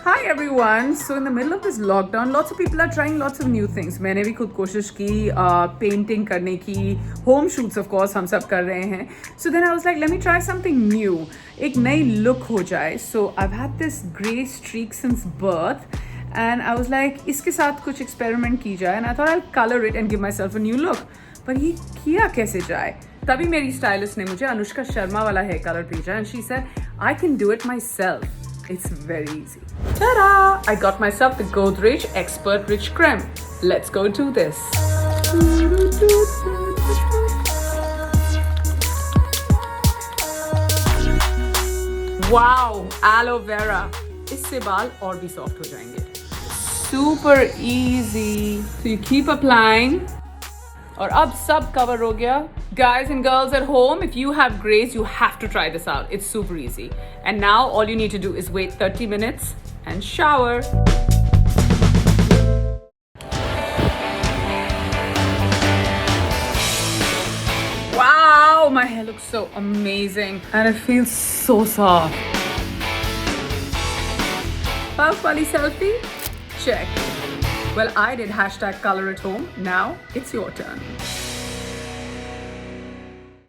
Hi everyone. So in the middle of this lockdown, lots of people are trying lots of new things. मैंने भी खुद कोशिश की painting करने की, home shoots of course हम सब कर रहे हैं. So then I was like, let me try something new. एक नई look हो जाए. So I've had this grey streak since birth. And I was like, इसके साथ कुछ experiment की जाए. And I thought I'll color it and give myself a new look. पर ये किया कैसे जाए? तभी मेरी स्टाइलिस्ट ने मुझे अनुष्का शर्मा वाला हेयर कलर भेजा. And she said, I can do it myself. It's very easy. Ta-da! I got myself the Godrej Expert Rich Crème. Let's go do this. Wow! Aloe vera. इससे बाल और भी soft हो जाएंगे. Super easy. So you keep applying. और अब सब cover हो गया. Guys and girls at home, if you have grays, you have to try this out. It's super easy. And now all you need to do is wait 30 minutes and shower. Wow, my hair looks so amazing and it feels so soft. Puff wali selfie? Check. Well, I did #color at home. Now it's your turn.